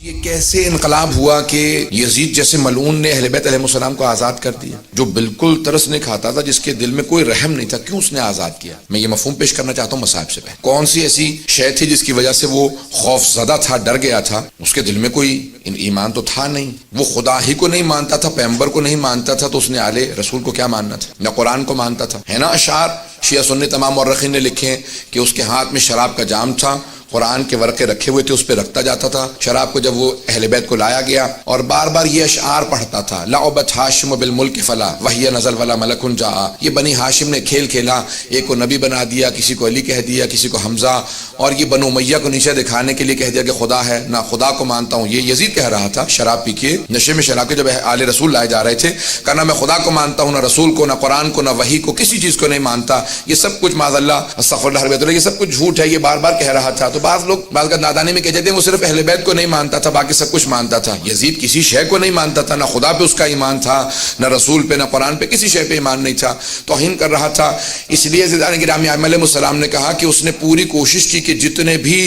یہ کیسے انقلاب ہوا کہ یزید جیسے ملعون نے اہل بیت علیہ السلام کو آزاد کر دیا، جو بالکل ترس نہیں کھاتا تھا، جس کے دل میں کوئی رحم نہیں تھا، کیوں اس نے آزاد کیا؟ میں یہ مفہوم پیش کرنا چاہتا ہوں مصائب سے پہلے۔ کون سی ایسی شے تھی جس کی وجہ سے وہ خوف زدہ تھا، ڈر گیا تھا؟ اس کے دل میں کوئی ایمان تو تھا نہیں، وہ خدا ہی کو نہیں مانتا تھا، پیغمبر کو نہیں مانتا تھا، تو اس نے آل رسول کو کیا ماننا تھا؟ نہ قرآن کو مانتا تھا، ہے نا؟ اشعار شیعہ سنی تمام مورخین نے لکھے ہیں کہ اس کے ہاتھ میں شراب کا جام تھا، قرآن کے ورقے رکھے ہوئے تھے، اس پہ رکھتا جاتا تھا شراب کو۔ جب وہ اہل بیت کو لایا گیا اور بار بار یہ اشعار پڑھتا تھا، لعبت ہاشم بالملک فلا وہی نزل ولا ملک جاء، یہ بنی ہاشم نے کھیل کھیلا، ایک کو نبی بنا دیا، کسی کو علی کہہ دیا، کسی کو حمزہ، اور یہ بنو امیہ کو نیچے دکھانے کے لیے کہہ دیا کہ خدا ہے، نہ خدا کو مانتا ہوں۔ یہ یزید کہہ رہا تھا شراب پی کے، نشے میں شراب کے، جب آل رسول لائے جا رہے تھے، کہا نہ میں خدا کو مانتا ہوں، نہ رسول کو، نہ قرآن کو، نہ وحی کو، کسی چیز کو نہیں مانتا، یہ سب کچھ معاذ اللہ استغفر اللہ رب اللہ، یہ سب کچھ جھوٹ ہے، یہ بار بار کہہ رہا تھا۔ تو بعض لوگ بعض کا نادانی میں کہتے ہیں وہ صرف اہل بیت کو نہیں مانتا تھا، باقی سب کچھ مانتا تھا۔ یزید کسی شے کو نہیں مانتا تھا، نہ خدا پہ اس کا ایمان تھا، نہ رسول پہ، نہ قرآن پہ، کسی شے پہ ایمان نہیں تھا، توہین کر رہا تھا۔ اس لیے زیدان گرامی علیہ السلام نے کہا کہ اس نے پوری کوشش کی کہ جتنے بھی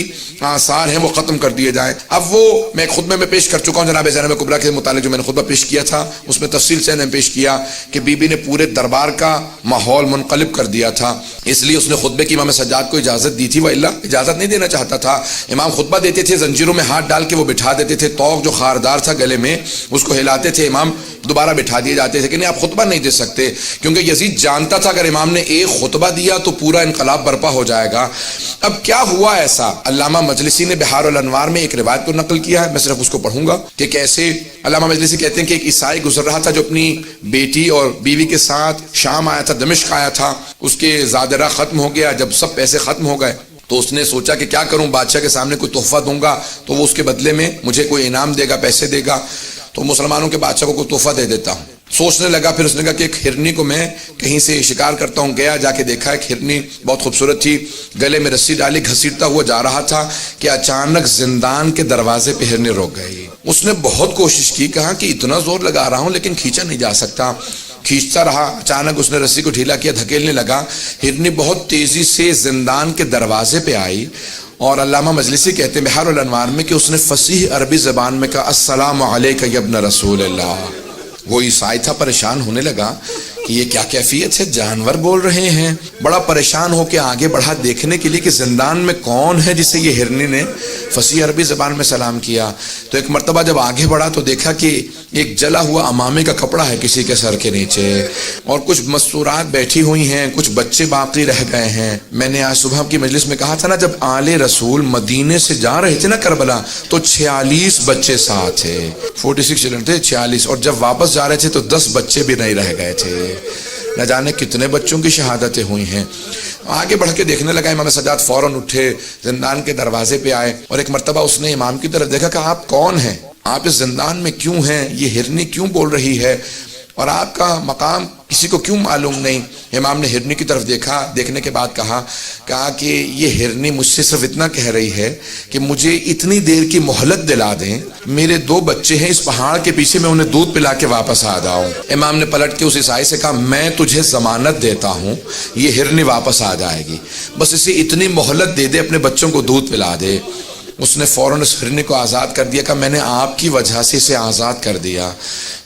آثار ہیں وہ ختم کر دیے جائیں۔ اب وہ میں ایک خطبے میں پیش کر چکا ہوں جناب زینب کبریٰ کے متعلق، جو میں نے خطبہ پیش کیا تھا اس میں تفصیل سے نے پیش کیا کہ بی بی نے پورے دربار کا ماحول منقلب کر دیا تھا، اس لیے اس نے خطبے کی امام سجاد کو اجازت دی تھی، والا اجازت نہیں دینا چاہتا تھا۔ امام خطبہ دیتے تھے، زنجیروں میں ہاتھ ڈال کے وہ بٹھا دیتے تھے، توق جو خاردار تھا گلے میں اس کو ہلاتے تھے، امام دوبارہ بٹھا دیے جاتے تھے کہ نہیں آپ خطبہ نہیں دے سکتے، کیونکہ یزید جانتا تھا اگر امام نے ایک خطبہ دیا تو پورا انقلاب برپا ہو جائے گا۔ اب کیا ہوا ایسا؟ علامہ مجلسی نے بحار الانوار میں ایک روایت کو نقل کیا ہے، میں صرف اس کو پڑھوں گا کہ کیسے علامہ مجلسی کہتے ہیں کہ ایک عیسائی گزر رہا تھا جو اپنی بیٹی اور بیوی کے ساتھ شام آیا تھا، دمشق آیا تھا، اس کے زادرہ ختم ہو گیا، جب سب پیسے ختم ہو گئے تو اس نے سوچا کہ کیا کروں، بادشاہ کے سامنے کوئی تحفہ دوں گا تو وہ اس کے بدلے میں مجھے کوئی انعام دے گا، پیسے دے گا، تو مسلمانوں کے بادشاہ کو کوئی تحفہ دے دیتا ہوں۔ سوچنے لگا، پھر اس نے کہا کہ ایک ہرنی کو میں کہیں سے شکار کرتا ہوں، گیا جا کے دیکھا ایک ہرنی بہت خوبصورت تھی، گلے میں رسی ڈالی، گھسیٹتا ہوا جا رہا تھا کہ اچانک زندان کے دروازے پہ ہرنی رک گئی۔ اس نے بہت کوشش کی، کہا کہ اتنا زور لگا رہا ہوں لیکن کھینچا نہیں جا سکتا، کھینچتا رہا، اچانک اس نے رسی کو ڈھیلا کیا، دھکیلنے لگا، ہرنی بہت تیزی سے زندان کے دروازے پہ آئی، اور علامہ مجلسی کہتے ہیں بحار الانوار میں کہ اس نے فصیح عربی زبان میں کہا السلام علیک یا ابن رسول اللہ۔ وہ عیسائی تھا، پریشان ہونے لگا کہ یہ کیا کیفیت ہے، جانور بول رہے ہیں، بڑا پریشان ہو کے آگے بڑھا دیکھنے کے لیے کہ زندان میں کون ہے جسے یہ ہرنی نے فصیح عربی زبان میں سلام کیا۔ تو ایک مرتبہ جب آگے بڑھا تو دیکھا کہ ایک جلا ہوا امامے کا کپڑا ہے کسی کے سر کے نیچے، اور کچھ مستورات بیٹھی ہوئی ہیں، کچھ بچے باقی رہ گئے ہیں۔ میں نے آج صبح کی مجلس میں کہا تھا نا، جب آل رسول مدینے سے جا رہے تھے نا کربلا تو 46 بچے ساتھ تھے، 46 چلڈرن تھے، 46، اور جب واپس جا رہے تھے تو 10 بچے بھی نہیں رہ گئے تھے۔ نہ جانے کتنے بچوں کی شہادتیں ہوئی ہیں۔ آگے بڑھ کے دیکھنے لگا، امام سجاد فوراً اٹھے، زندان کے دروازے پہ آئے، اور ایک مرتبہ اس نے امام کی طرف دیکھا کہ آپ کون ہیں، آپ اس زندان میں کیوں ہیں، یہ ہرنی کیوں بول رہی ہے، اور آپ کا مقام کسی کو کیوں معلوم نہیں؟ امام نے ہرنی کی طرف دیکھا، دیکھنے کے بعد کہا کہ یہ ہرنی مجھ سے صرف اتنا کہہ رہی ہے کہ مجھے اتنی دیر کی مہلت دلا دیں، میرے 2 بچے ہیں اس پہاڑ کے پیچھے، میں انہیں دودھ پلا کے واپس آ جاؤں۔ امام نے پلٹ کے اس عیسائی سے کہا میں تجھے ضمانت دیتا ہوں یہ ہرنی واپس آ جائے گی، بس اسے اتنی مہلت دے دے، اپنے بچوں کو دودھ پلا دے۔ اس نے فوراً اس ہرنی کو آزاد کر دیا، کہ میں نے آپ کی وجہ سے اسے آزاد کر دیا،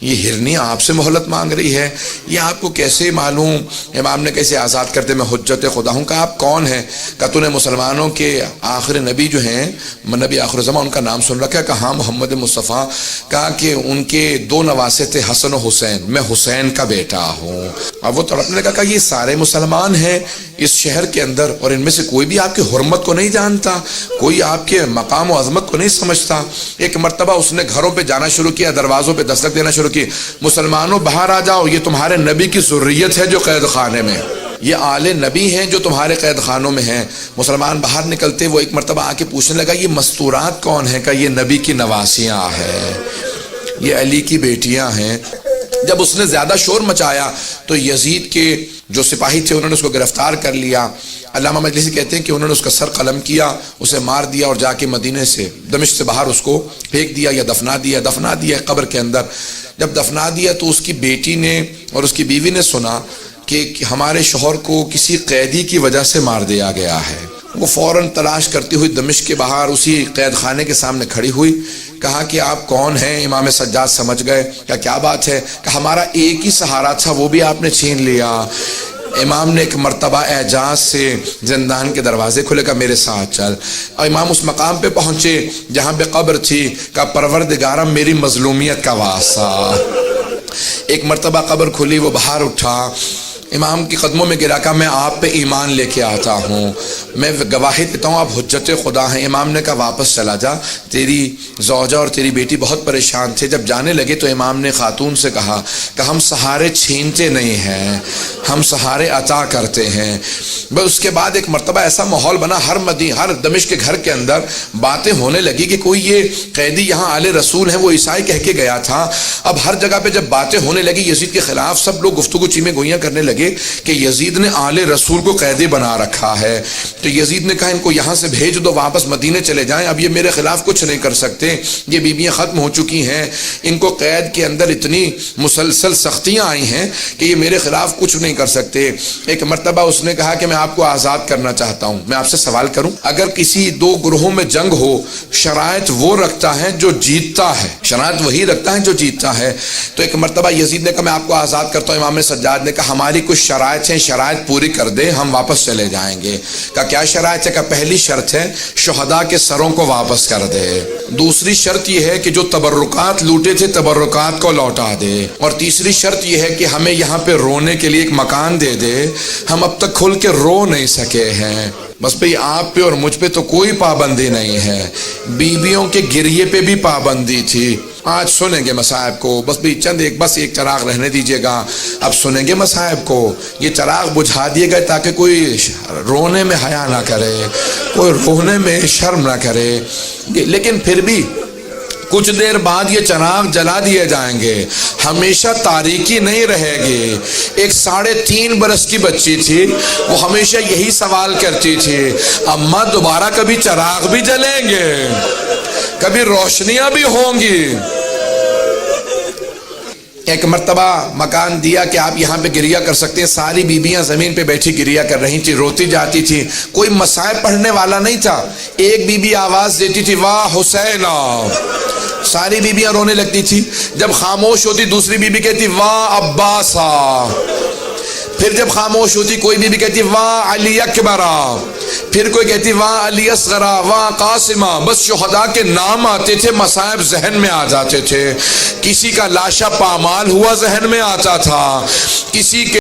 یہ ہرنی آپ سے مہلت مانگ رہی ہے، یہ آپ کو کیسے معلوم؟ امام نے کیسے آزاد کر دے، میں حجت خدا ہوں۔ کہا آپ کون ہیں؟ کہا تو نے مسلمانوں کے آخر نبی جو ہیں، نبی آخر زمان، ان کا نام سن رکھا ہے؟ کہا ہاں، محمد مصطفیٰ۔ کہا کہ ان کے 2 نواسے تھے، حسن و حسین، میں حسین کا بیٹا ہوں۔ اب وہ تڑپنے لگا، کہا یہ سارے مسلمان ہیں اس شہر کے اندر، اور ان میں سے کوئی بھی آپ کی حرمت کو نہیں جانتا، کوئی آپ کے مقام و عظمت کو نہیں سمجھتا۔ ایک مرتبہ اس نے گھروں پہ جانا شروع کیا، دروازوں پہ دستک دینا شروع کی، مسلمانوں باہر آ جاؤ، یہ تمہارے نبی کی ذریت ہے جو قید خانے میں، یہ آل نبی ہیں جو تمہارے قید خانوں میں ہیں۔ مسلمان باہر نکلتے، وہ ایک مرتبہ آ کے پوچھنے لگا یہ مستورات کون ہیں؟ کہ یہ نبی کی نواسیاں ہیں، یہ علی کی بیٹیاں ہیں۔ جب اس نے زیادہ شور مچایا تو یزید کے جو سپاہی تھے انہوں نے اس کو گرفتار کر لیا۔ علامہ مجلسی کہتے ہیں کہ انہوں نے اس کا سر قلم کیا، اسے مار دیا، اور جا کے مدینے سے، دمشق سے باہر اس کو پھینک دیا یا دفنا دیا قبر کے اندر۔ جب دفنا دیا تو اس کی بیٹی نے اور اس کی بیوی نے سنا کہ ہمارے شوہر کو کسی قیدی کی وجہ سے مار دیا گیا ہے۔ وہ فوراً تلاش کرتی ہوئی دمشق کے باہر اسی قید خانے کے سامنے کھڑی ہوئی کہا کہ آپ کون ہیں؟ امام سجاد سمجھ گئے، کیا بات ہے؟ کہ ہمارا ایک ہی سہارا تھا وہ بھی آپ نے چھین لیا۔ امام نے ایک مرتبہ اعجاز سے زندان کے دروازے کھلے، کہا میرے ساتھ چل، اور امام اس مقام پہ پہنچے جہاں پہ قبر تھی، کہا پروردگارہ میری مظلومیت کا واسطہ۔ ایک مرتبہ قبر کھلی، وہ باہر اٹھا، امام کی قدموں میں گرا، کہا میں آپ پہ ایمان لے کے آتا ہوں، میں گواہی دیتا ہوں آپ حجت خدا ہیں۔ امام نے کہا واپس چلا جا، تیری زوجہ اور تیری بیٹی بہت پریشان تھے۔ جب جانے لگے تو امام نے خاتون سے کہا کہ ہم سہارے چھینتے نہیں ہیں، ہم سہارے عطا کرتے ہیں۔ بس اس کے بعد ایک مرتبہ ایسا ماحول بنا، ہر دمشق کے گھر کے اندر باتیں ہونے لگی کہ کوئی یہ قیدی یہاں آل رسول ہیں، وہ عیسائی کہہ کے گیا تھا۔ اب ہر جگہ پہ جب باتیں ہونے لگی یزید کے خلاف، سب لوگ گفتگو چیمیں گوئیاں کرنے لگے کہ یزید نے آل رسول کو قیدی بنا رکھا ہے۔ تو یزید نے کہا ان کو یہاں سے بھیج دو، واپس مدینے چلے جائیں، اب یہ میرے خلاف کچھ نہیں کر سکتے، یہ بیویاں ختم ہو چکی ہیں، ان کو قید کے اندر اتنی مسلسل سختیاں آئی ہیں کہ یہ میرے خلاف کچھ نہیں کر سکتے۔ ایک مرتبہ اس نے کہا کہ میں آپ کو آزاد کرنا چاہتا ہوں، میں آپ سے سوال کروں، اگر کسی دو گروہوں میں جنگ ہو، شرائط وہ رکھتا ہے جو جیتتا ہے، شرائط وہی رکھتا ہے جو جیتتا ہے۔ تو ایک مرتبہ یزید نے کہا میں آپ کو آزاد کرتا ہوں۔ امام سجاد نے کہا ہماری کچھ شرائط ہیں، شرائط پوری کر دے، ہم واپس چلے جائیں گے۔ کہا کیا شرائط ہے؟ کہ پہلی شرط ہے شہداء کے سروں کو واپس کر دے، دوسری شرط یہ ہے کہ جو تبرکات لوٹے تھے تبرکات کو لوٹا دے، اور تیسری شرط یہ ہے کہ ہمیں یہاں پہ رونے کے لیے ایک مکان دے دے، ہم اب تک کھل کے رو نہیں سکے ہیں۔ بس بھئی آپ پہ اور مجھ پہ تو کوئی پابندی نہیں ہے، بیویوں کے گریے پہ بھی پابندی تھی۔ آج سنیں گے مصائب کو، بس بھی بس ایک چراغ رہنے دیجئے گا، اب سنیں گے مصائب کو، یہ چراغ بجھا دیے گئے تاکہ کوئی رونے میں حیا نہ کرے، کوئی رونے میں شرم نہ کرے۔ لیکن پھر بھی کچھ دیر بعد یہ چراغ جلا دیے جائیں گے، ہمیشہ تاریکی نہیں رہے گی۔ ایک 3.5 برس کی بچی تھی، وہ ہمیشہ یہی سوال کرتی تھی اماں دوبارہ کبھی چراغ بھی جلیں گے، کبھی روشنیاں بھی ہوں گی۔ ایک مرتبہ مکان دیا کہ آپ یہاں پہ گریا کر سکتے ہیں، ساری بیبیاں زمین پہ بیٹھی گریا کر رہی تھی، روتی جاتی تھی، کوئی مصائب پڑھنے والا نہیں تھا۔ ایک بیوی آواز دیتی تھی واہ حسینہ، ساری بیبیاں رونے لگتی تھی۔ جب خاموش ہوتی دوسری بیوی کہتی واہ عباسہ، پھر جب خاموش ہوتی کوئی بیوی کہتی واہ علی اکبرہ، پھر کوئی کہتی واہ علی اصغرہ، واہ قاسمہ۔ بس شہداء کے نام آتے تھے، مصائب ذہن میں آ جاتے تھے۔ کسی کا لاشا پامال ہوا ذہن میں آتا تھا، کسی کے